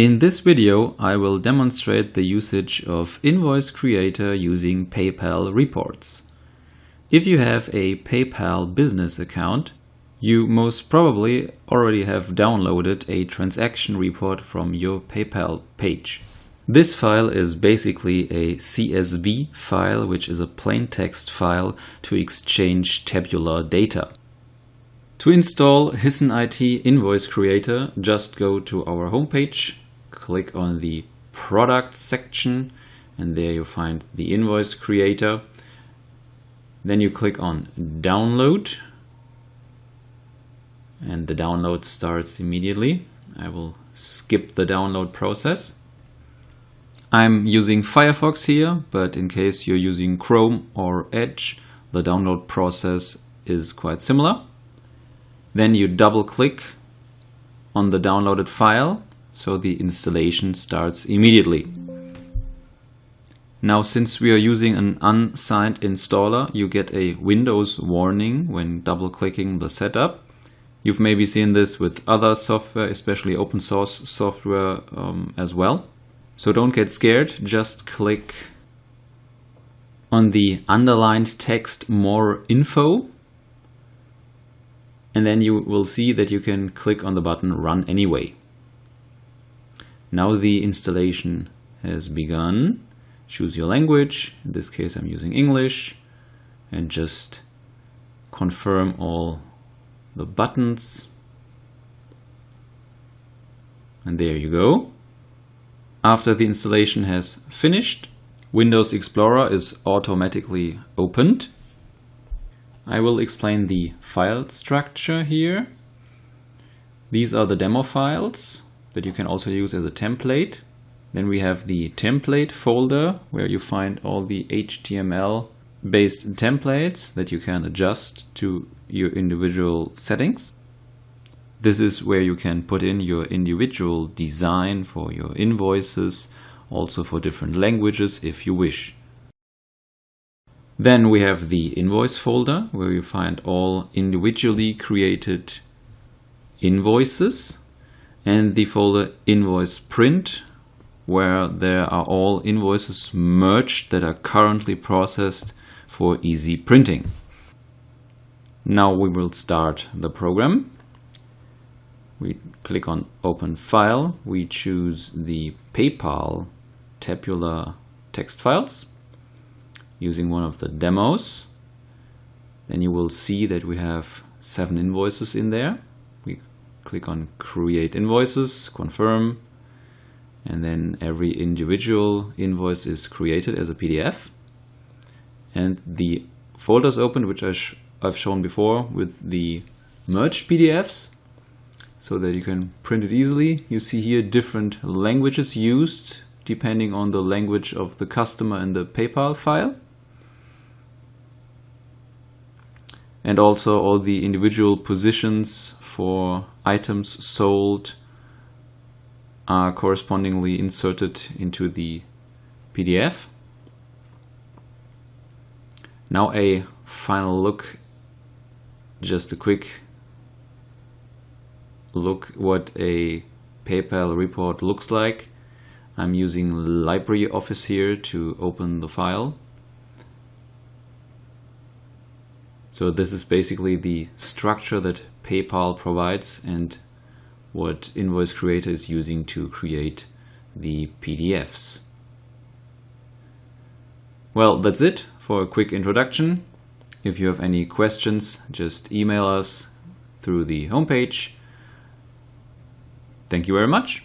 In this video, I will demonstrate the usage of InvoiceCreator using PayPal reports. If you have a PayPal business account, you most probably already have downloaded a transaction report from your PayPal page. This file is basically a CSV file, which is a plain text file to exchange tabular data. To install HissenIT InvoiceCreator, just go to our homepage, click on the Product section, and there you find the InvoiceCreator. Then you click on Download, and the download starts immediately. I will skip the download process. I'm using Firefox here, but in case you're using Chrome or Edge, the download process is quite similar. Then you double click on the downloaded file, so the installation starts immediately. Now, since we are using an unsigned installer, you get a Windows warning when double clicking the setup. You've maybe seen this with other software, especially open source software as well. So don't get scared, just click on the underlined text More Info, and then you will see that you can click on the button Run Anyway. Now the installation has begun. Choose your language. In this case, I'm using English, and just confirm all the buttons. And there you go. After the installation has finished, Windows Explorer is automatically opened. I will explain the file structure here. These are the demo files that you can also use as a template. Then we have the template folder where you find all the HTML-based templates that you can adjust to your individual settings. This is where you can put in your individual design for your invoices, also for different languages if you wish. Then we have the invoice folder where you find all individually created invoices, and the folder invoice print where there are all invoices merged that are currently processed for easy printing. Now we will start the program. We click on Open File. We choose the PayPal tabular text files using one of the demos. Then you will see that we have 7 invoices in there. We click on Create Invoices, Confirm, and then every individual invoice is created as a PDF. And the folders open, which I've shown before with the merged PDFs, so that you can print it easily. You see here different languages used depending on the language of the customer in the PayPal file. And also all the individual positions for items sold are correspondingly inserted into the PDF. Now a final look, just a quick look what a PayPal report looks like. I'm using LibreOffice here to open the file. So this is basically the structure that PayPal provides and what InvoiceCreator is using to create the PDFs. Well, that's it for a quick introduction. If you have any questions, just email us through the homepage. Thank you very much.